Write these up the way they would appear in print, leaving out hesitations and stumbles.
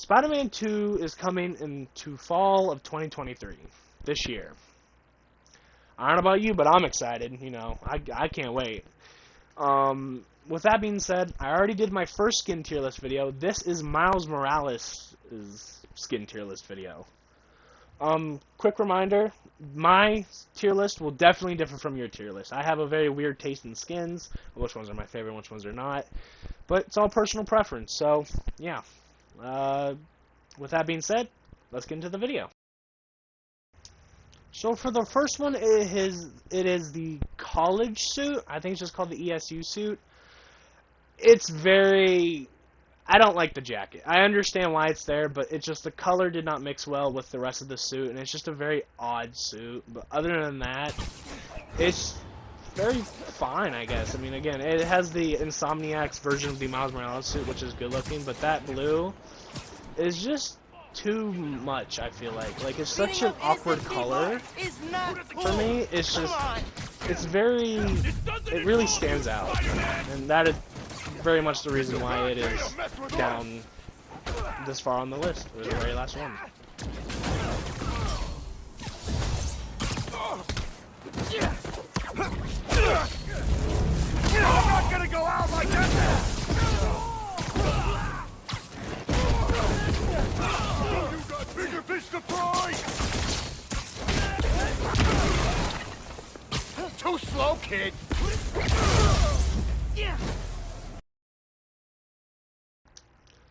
Spider-Man 2 is coming into fall of 2023, this year. I don't know about you, but I'm excited. You know, I can't wait. With that being said, I already did my first skin tier list video. This is Miles Morales' skin tier list video. Quick reminder, my tier list will definitely differ from your tier list. I have a very weird taste in skins, which ones are my favorite, which ones are not. But it's all personal preference, so, yeah. With that being said, let's get into the video. So for the first one, it is the college suit. I think it's just called the ESU suit. It's very... I don't like the jacket. I understand why it's there, but it's just the color did not mix well with the rest of the suit, and it's just a very odd suit. But other than that, it's very fine, I guess. I mean, again, it has the insomniacs version of the Miles Morales suit, which is good looking, but that blue is just too much, I feel like. Like, it's such an awkward color for me. It's just, it's very, it really stands out, and that is very much the reason why it is down this far on the list, or the very last one. I'm not gonna go out like that! You got bigger fish to fry! Too slow, kid!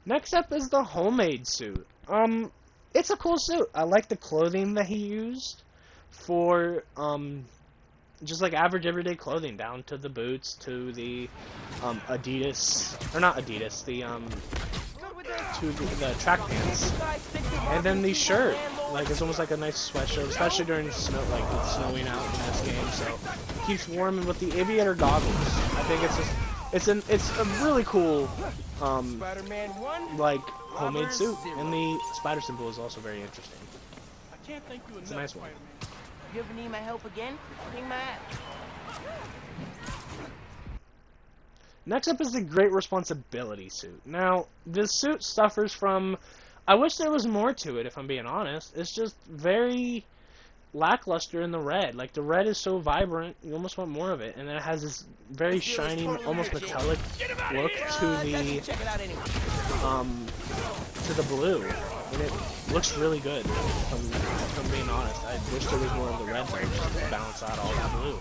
Next up is the homemade suit. It's a cool suit. I like the clothing that he used for, just like average everyday clothing, down to the boots, to the, Adidas, or not Adidas, to the track pants, and then the shirt. Like, it's almost like a nice sweatshirt, especially during snow, like it's snowing out in this game, so it keeps warm. And with the aviator goggles, I think it's just, it's a really cool, like, homemade suit, and the spider symbol is also very interesting. It's a nice one. You ever need my help again? Bring my ass. Next up is the Great Responsibility suit. Now, this suit suffers from, I wish there was more to it, if I'm being honest. It's just very lackluster in the red. Like, the red is so vibrant, you almost want more of it. And then it has this very shiny, almost metallic look to the blue. And it looks really good, if I'm being honest. I wish there was more of the red there, just to balance out all that blue.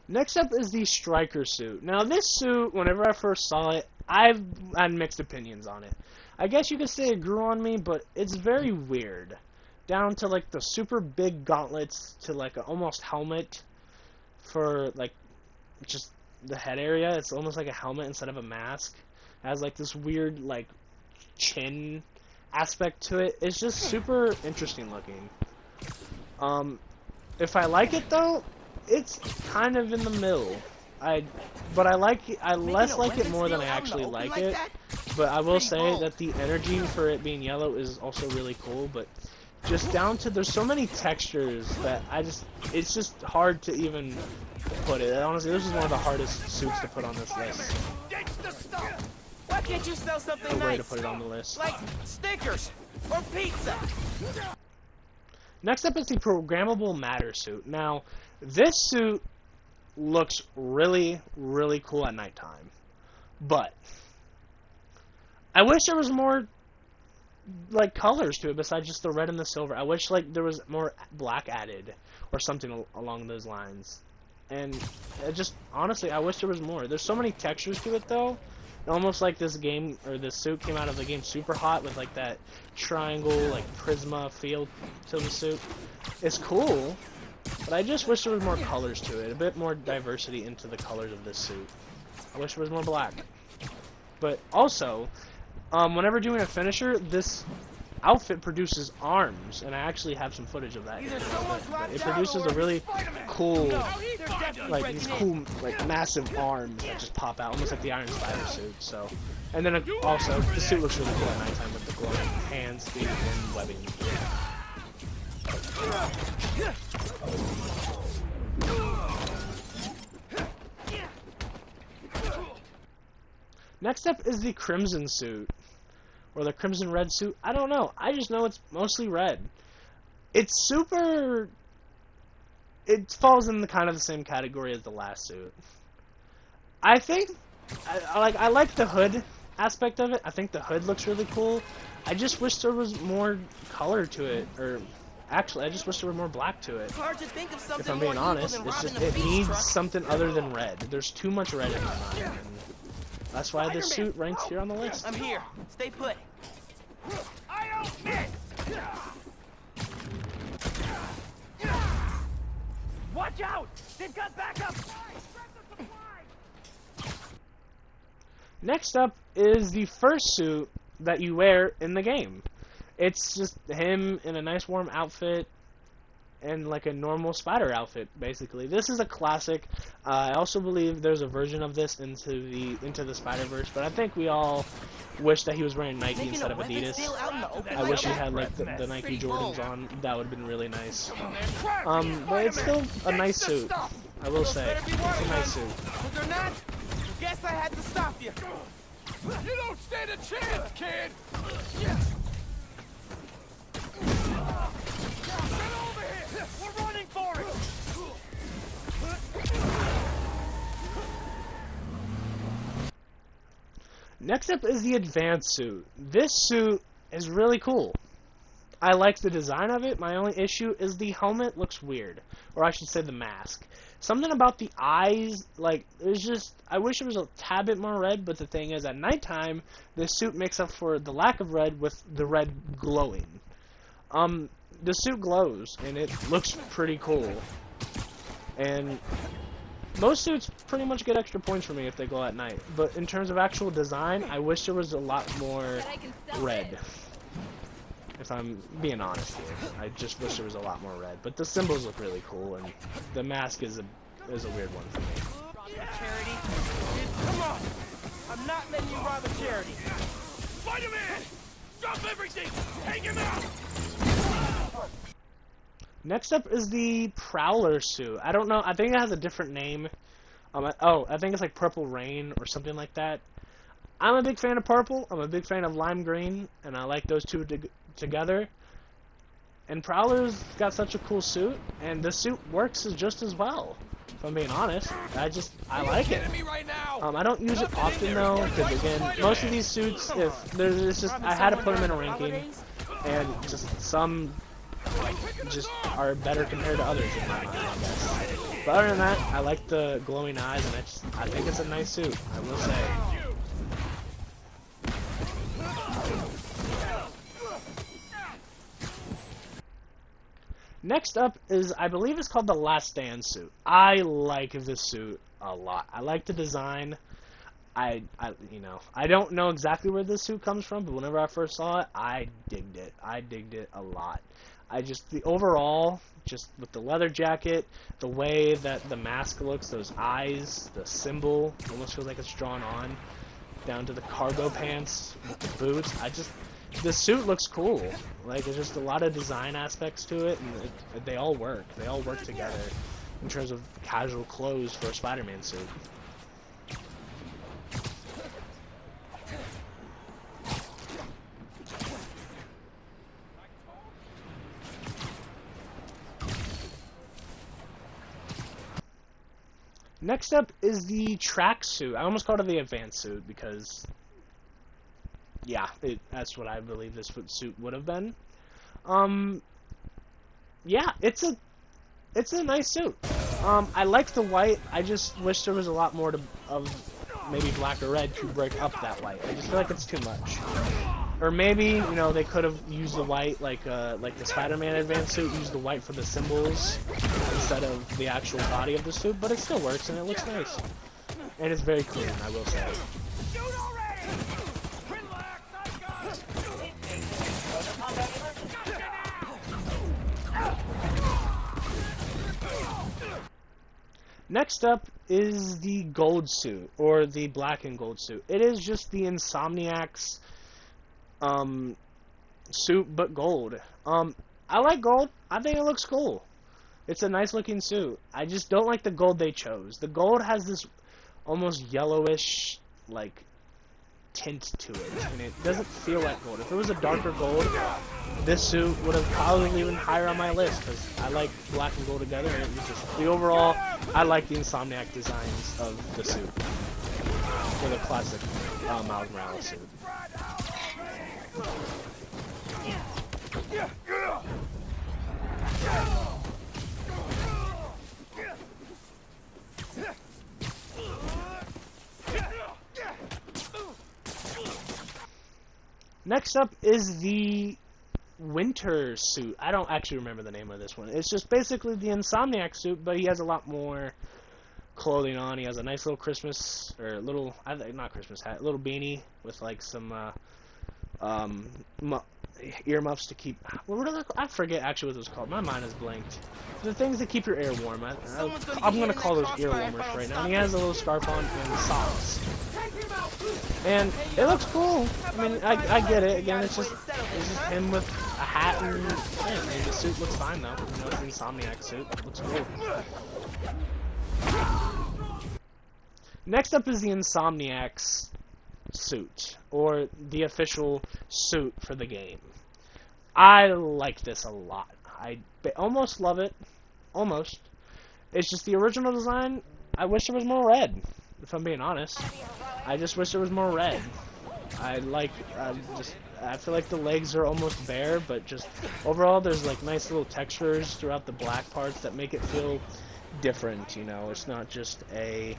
Next up is the striker suit. Now, this suit, whenever I first saw it, I've had mixed opinions on it. I guess you could say it grew on me, but it's very weird. Down to, like, the super big gauntlets to, like, an almost helmet for, like, just the head area. It's almost like a helmet instead of a mask. It has, like, this weird, like, chin aspect to it. It's just super interesting looking. If I like it, though, it's kind of in the middle. But I less like it more than I actually like it. But I will say that the energy for it being yellow is also really cool. But just down to, there's so many textures that it's just hard to even put it. Honestly, this is one of the hardest suits to put on this list. Why can't you sell something The way nice? to put it on the list. Like Snickers or pizza. Next up is the Programmable Matter suit. Now, this suit looks really, really cool at nighttime, but I wish there was more, like, colors to it besides just the red and the silver. I wish, like, there was more black added or something along those lines. And it just, honestly, I wish there was more. There's so many textures to it, though. Almost like this game, or this suit came out of the game Super Hot with, like, that triangle, like, prisma feel to the suit. It's cool, but I just wish there was more colors to it. A bit more diversity into the colors of this suit. I wish there was more black. But also, whenever doing a finisher, this outfit produces arms, and I actually have some footage of that. It produces a really cool like these cool, like massive arms that just pop out, almost like the Iron Spider suit. So, and then also the suit looks really cool at nighttime with the glowing hands, feet, and webbing. Next up is the Crimson suit, or the Crimson Red suit. I don't know. I just know it's mostly red. It's super. It falls in the kind of the same category as the last suit. I think I like the hood aspect of it. I think the hood looks really cool. I just wish there was more color to it, or actually, I just wish there were more black to it. Hard to think of something If I'm being more honest, evil than it's just robbing a it beach needs truck. something other than red. There's too much red in my mind. And that's why this suit ranks here on the list. I'm here. Stay put. I don't miss! Watch out! They've got backup! Next up is the first suit that you wear in the game. It's just him in a nice warm outfit and like a normal spider outfit, basically. This is a classic. I also believe there's a version of this into the Spider-Verse, but I think we all wish that he was wearing Nike Making instead a of weapon Adidas. still out in the open I like wish he that? had like the Nike Jordans on. That would have been really nice. But But it's still a nice suit. I will say, Better be it's a worried, nice then. suit. If they're not, guess I had to stop you. You don't stand a chance, kid! Get over here! We're running for it! Next up is the Advanced suit. This suit is really cool. I like the design of it. My only issue is the helmet looks weird. Or I should say the mask. Something about the eyes, like, it's just, I wish it was a tad bit more red, but the thing is, at nighttime, this suit makes up for the lack of red with the red glowing. The suit glows, and it looks pretty cool. And most suits pretty much get extra points for me if they glow at night. But in terms of actual design, I wish there was a lot more red. If I'm being honest here, I just wish there was a lot more red. But the symbols look really cool, and the mask is a weird one for me. Charity? Dude, come on. I'm not letting you rob a charity. Spider-Man! Drop everything! Take him out! Next up is the Prowler suit. I don't know. I think it has a different name. I think it's like Purple Rain or something like that. I'm a big fan of purple. I'm a big fan of lime green, and I like those two together. And Prowler's got such a cool suit, and the suit works just as well. If I'm being honest, I like it. Me right now! I don't use it often though, because again, most of these suits, I had to put them in a ranking, and just some just are better compared to others in my mind, I guess. But other than that, I like the glowing eyes, and I think it's a nice suit, I will say. Next up is, I believe it's called the Last Stand suit. I like this suit a lot. I like the design. I don't know exactly where this suit comes from, but whenever I first saw it, I digged it. I digged it a lot. The overall, just with the leather jacket, the way that the mask looks, those eyes, the symbol, almost feels like it's drawn on, down to the cargo pants, with the boots, the suit looks cool. Like, there's just a lot of design aspects to it, and they all work. They all work together in terms of casual clothes for a Spider-Man suit. Next up is the tracksuit. I almost called it the Advanced suit because, yeah, that's what I believe this suit would have been. Yeah, it's a nice suit. I like the white. I just wish there was a lot more of maybe black or red to break up that white. I just feel like it's too much. Or maybe, they could have used the white like the Spider-Man Advanced suit, used the white for the symbols instead of the actual body of the suit, but it still works and it looks nice. And it's very clean, I will say. Shoot already! Relax, I got it! Next up is the gold suit, or the black and gold suit. It is just the Insomniacs suit, but gold. I like gold. I think it looks cool. It's a nice looking suit. I just don't like the gold they chose. The gold has this almost yellowish, like, tint to it, and it doesn't feel like gold. If it was a darker gold, this suit would have probably been higher on my list, because I like black and gold together, and it was just, the overall, I like the Insomniac designs of the suit, for the classic Miles Morales suit. Next up is the winter suit. I don't actually remember the name of this one. It's just basically the Insomniac suit, but he has a lot more clothing on. He has a nice little Christmas, or little, not Christmas hat, little beanie with like some earmuffs to keep, what are they, I forget actually what it was called. My mind is blanked. The things that keep your ear warm. I'm going to call those ear warmers right now. And he has a little scarf on and socks. And it looks cool. I mean, I get it. Again, it's just him with a hat and the suit looks fine though. You know, it's an Insomniac suit. It looks cool. Next up is the Insomniacs suit, or the official suit for the game. I like this a lot. I almost love it. Almost. It's just the original design. I wish there was more red, if I'm being honest. I just wish there was more red. I feel like the legs are almost bare, but just overall there's like nice little textures throughout the black parts that make it feel different, you know. It's not just a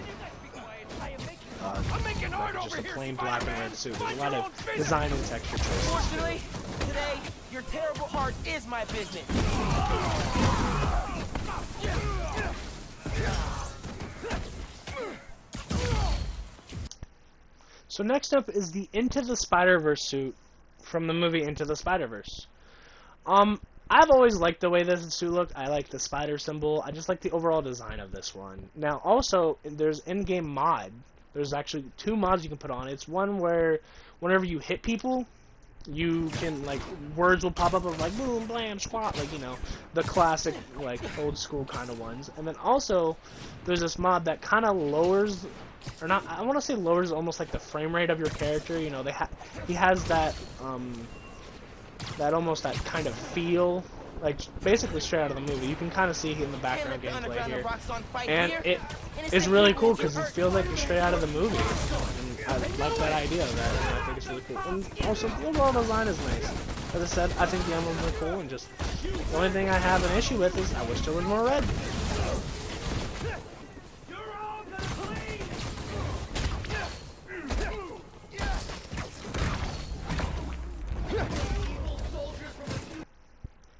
plain black and red suit. There's a lot of design and texture choices. Unfortunately, today, your terrible heart is my business. So next up is the Into the Spiderverse suit from the movie Into the Spiderverse. I've always liked the way this suit looked. I like the spider symbol. I just like the overall design of this one. Now, also, there's in-game mod. There's actually 2 mods you can put on. It's one where whenever you hit people, you can, like, words will pop up of, like, boom, blam, squat, like, you know, the classic, like, old school kind of ones. And then also, there's this mod that kind of lowers, or not, I want to say lowers almost like the frame rate of your character. You know, he has that, almost that kind of feel, like basically straight out of the movie. You can kind of see in the background gameplay here, and it is really cool because it feels like you're straight out of the movie. And I like that idea of that, and I think it's really cool. And also, the overall design is nice. As I said, I think the emblems are cool, and just the only thing I have an issue with is I wish there was more red.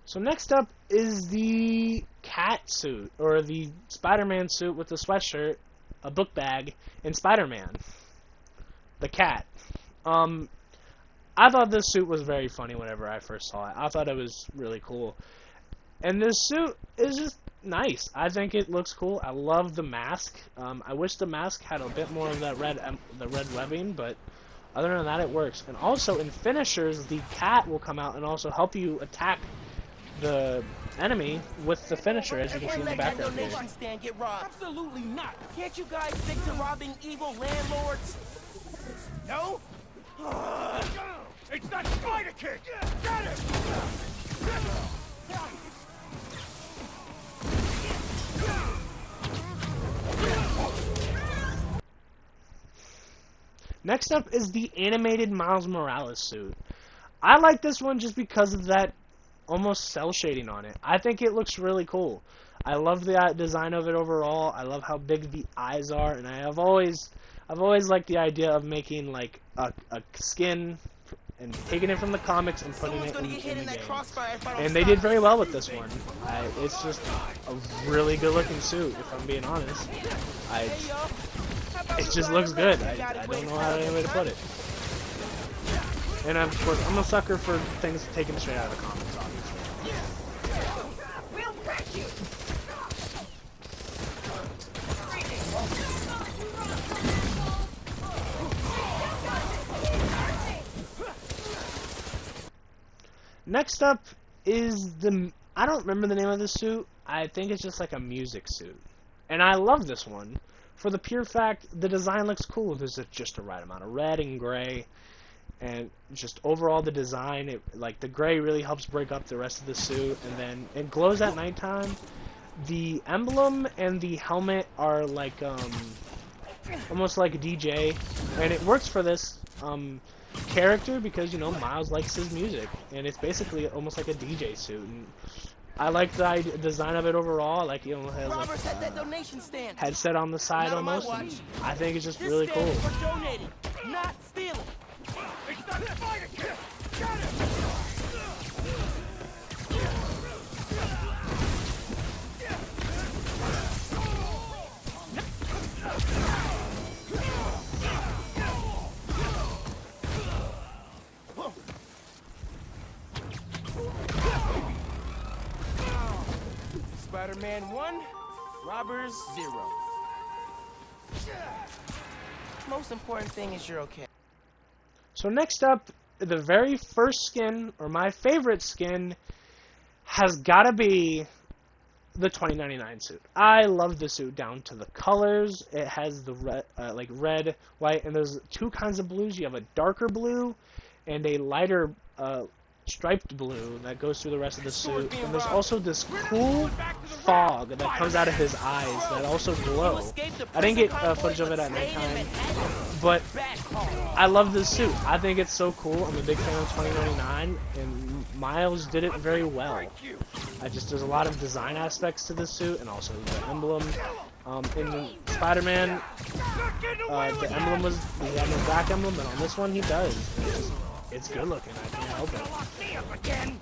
So next up is the cat suit, or the Spider-Man suit with the sweatshirt, a book bag, and Spider-Man. The cat. I thought this suit was very funny whenever I first saw it. I thought it was really cool. And this suit is just nice. I think it looks cool. I love the mask. I wish the mask had a bit more of that red webbing, but other than that, it works. And also, in finishers, the cat will come out and also help you attack the enemy with the finisher, as you can see in the background here. Absolutely not. Can't you guys stick to robbing evil landlords? No? It's that spider kid! Get it! Next up is the animated Miles Morales suit. I like this one just because of that almost cell shading on it. I think it looks really cool. I love the design of it overall. I love how big the eyes are, and I've always liked the idea of making like a skin and taking it from the comics and putting it in the game. And they did very well with this one. It's just a really good looking suit, if I'm being honest. It just looks good. I don't know how any way to put it. And of course, I'm a sucker for things taken straight out of the comics, obviously. Next up is I don't remember the name of the suit. I think it's just like a music suit. And I love this one for the pure fact the design looks cool. There's just the right amount of red and gray. And just overall the design, like the gray really helps break up the rest of the suit, and then it glows at nighttime. The emblem and the helmet are like almost like a DJ, and it works for this character because, you know, Miles likes his music, and it's basically almost like a DJ suit. And I like the design of it overall. Like, you know, it has like headset on the side almost. And I think it's just really cool. Not stealing. Spider-Man 1, robbers 0. Most important thing is you're okay. So next up, the very first skin, or my favorite skin, has gotta be the 2099 suit. I love the suit down to the colors. It has the red, like red, white, and there's two kinds of blues. You have a darker blue and a lighter striped blue that goes through the rest of the suit. And there's also this cool fog that comes out of his eyes that also glow. I didn't get footage of it at nighttime, but I love this suit. I think it's so cool. I'm a big fan of 2099, and Miles did it very well. There's a lot of design aspects to this suit, and also the emblem. In Spider-Man, the emblem he had no back emblem, but on this one he does. It's good looking. I can't help it.